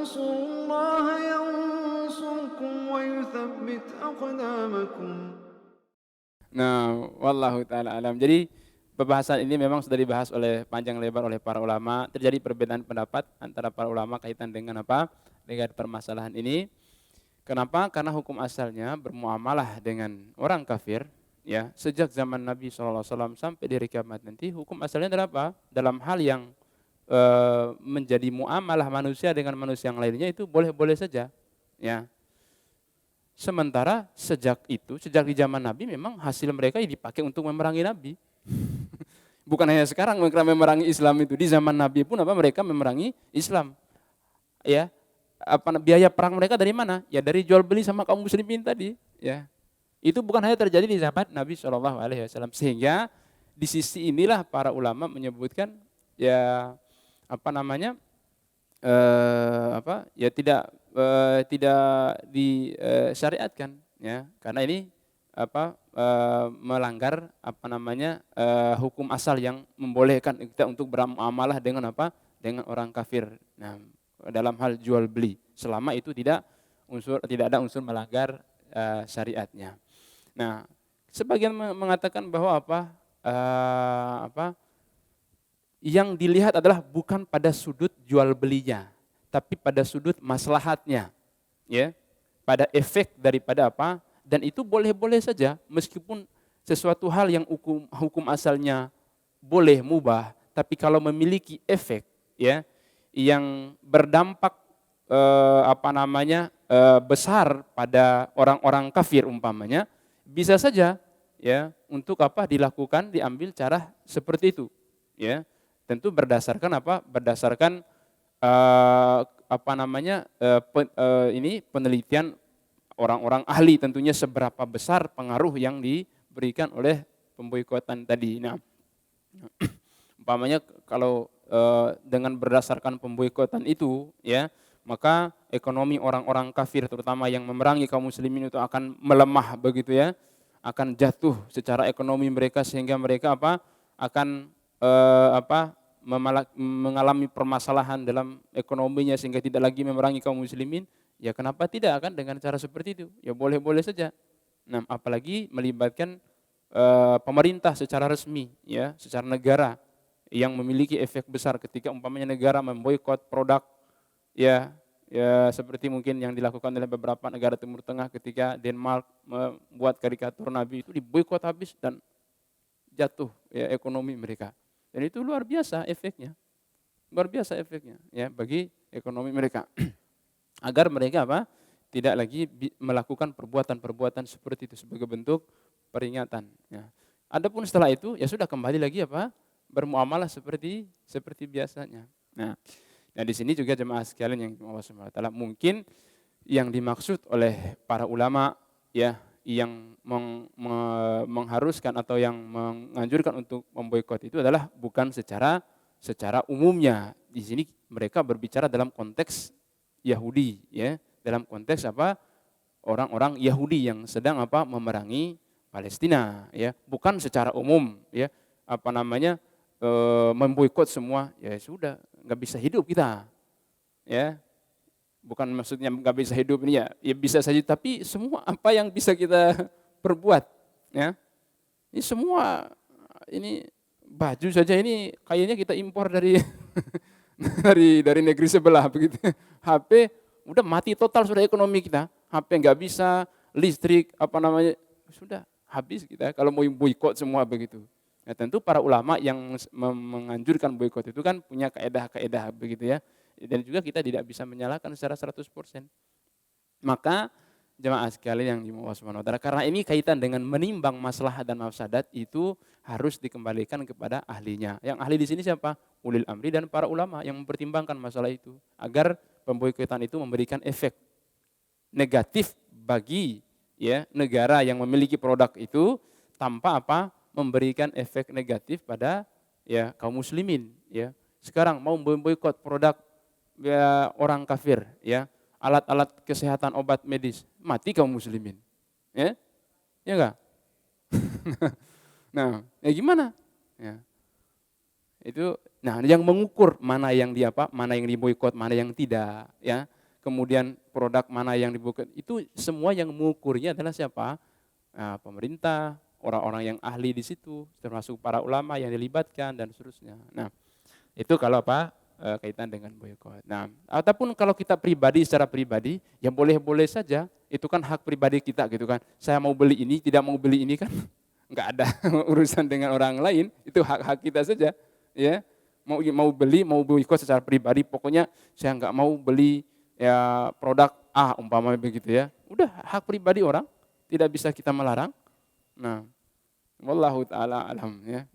تنصروا الله ينصركم ويثبت أقدامكم. Nah, wallahu taala alam. Jadi pembahasan ini memang sudah dibahas oleh panjang lebar oleh para ulama. Terjadi perbedaan pendapat antara para ulama kaitan dengan apa? Dengan permasalahan ini. Kenapa? Karena hukum asalnya bermuamalah dengan orang kafir, ya, sejak zaman Nabi SAW sampai di hari kiamat nanti, hukum asalnya adalah apa? Dalam hal yang menjadi muamalah manusia dengan manusia yang lainnya itu boleh-boleh saja, ya. Sementara sejak di zaman Nabi memang hasil mereka dipakai untuk memerangi Nabi. Bukan hanya sekarang mereka memerangi Islam itu, di zaman Nabi pun apa mereka memerangi Islam. Ya, biaya perang mereka dari mana? Ya dari jual beli sama kaum muslimin tadi, ya. Itu bukan hanya terjadi di zaman Nabi SAW. Sehingga di sisi inilah para ulama menyebutkan ya apa namanya ya tidak disyariatkan, ya, karena ini melanggar hukum asal yang membolehkan kita untuk bermuamalah dengan dengan orang kafir. Nah, dalam hal jual beli selama itu tidak ada unsur melanggar syariatnya. Nah, sebagian mengatakan bahwa yang dilihat adalah bukan pada sudut jual belinya, tapi pada sudut maslahatnya, ya, pada efek daripada dan itu boleh-boleh saja meskipun sesuatu hal yang hukum asalnya boleh mubah, tapi kalau memiliki efek, ya, yang berdampak besar pada orang-orang kafir umpamanya, bisa saja, ya, untuk dilakukan, diambil cara seperti itu, ya. Tentu berdasarkan Berdasarkan ini penelitian orang-orang ahli tentunya seberapa besar pengaruh yang diberikan oleh pemboikotan tadi. Nah, umpamanya kalau dengan berdasarkan pemboikotan itu, ya, maka ekonomi orang-orang kafir terutama yang memerangi kaum muslimin itu akan melemah begitu, ya, akan jatuh secara ekonomi mereka sehingga mereka akan mengalami permasalahan dalam ekonominya sehingga tidak lagi memerangi kaum muslimin, ya kenapa tidak kan dengan cara seperti itu? Ya boleh-boleh saja. Nah, apalagi melibatkan pemerintah secara resmi, ya, secara negara yang memiliki efek besar ketika umpamanya negara memboikot produk, ya, ya seperti mungkin yang dilakukan oleh beberapa negara Timur Tengah ketika Denmark membuat karikatur Nabi itu diboikot habis dan jatuh, ya, ekonomi mereka. Dan itu luar biasa efeknya. Luar biasa efeknya, ya, bagi ekonomi mereka. Agar mereka tidak lagi melakukan perbuatan-perbuatan seperti itu sebagai bentuk peringatan, ya. Adapun setelah itu ya sudah kembali lagi bermuamalah seperti biasanya. Nah, di sini juga jemaah sekalian yang Allah Subhanahu wa taala, mungkin yang dimaksud oleh para ulama, ya, yang mengharuskan atau yang menganjurkan untuk memboikot itu adalah bukan secara umumnya. Di sini mereka berbicara dalam konteks Yahudi, ya, dalam konteks orang-orang Yahudi yang sedang memerangi Palestina, ya, bukan secara umum, ya, memboikot semua, ya sudah nggak bisa hidup kita, ya. Bukan maksudnya nggak bisa hidup ini, ya bisa saja, tapi semua apa yang bisa kita perbuat, ya. Ini semua, ini baju saja ini kayaknya kita impor dari dari negeri sebelah begitu. HP udah mati total sudah ekonomi kita. HP nggak bisa, listrik sudah habis kita kalau mau boikot semua begitu. Nah, tentu para ulama yang menganjurkan boikot itu kan punya kaedah-kaedah begitu, ya. Dan juga kita tidak bisa menyalahkan secara 100%. Maka jemaah sekalian yang dimuliakan Allah Subhanahu wa taala, karena ini kaitan dengan menimbang maslahat dan mafsadat, itu harus dikembalikan kepada ahlinya. Yang ahli di sini siapa? Ulil amri dan para ulama yang mempertimbangkan masalah itu agar pemboikotan itu memberikan efek negatif bagi, ya, negara yang memiliki produk itu tanpa memberikan efek negatif pada, ya, kaum muslimin, ya. Sekarang mau memboikot produk, ya, orang kafir, ya, alat-alat kesehatan, obat medis, mati kaum muslimin, ya, ya enggak? Nah, ya gimana? Ya. Itu, nah yang mengukur mana yang di apa, mana yang diboikot, mana yang tidak, ya. Kemudian produk mana yang diboikot, itu semua yang mengukurnya adalah siapa? Nah, pemerintah, orang-orang yang ahli di situ, termasuk para ulama yang dilibatkan dan seterusnya. Nah, itu kalau apa? Kaitan dengan boikot. Nah, ataupun kalau kita pribadi secara pribadi, ya boleh-boleh saja. Itu kan hak pribadi kita gitu kan. Saya mau beli ini, tidak mau beli ini kan nggak ada urusan dengan orang lain. Itu hak-hak kita saja. Ya, mau beli, mau boikot secara pribadi. Pokoknya saya nggak mau beli ya produk A umpamanya begitu ya. Udah hak pribadi orang, tidak bisa kita melarang. Nah, wallahu taala alam ya.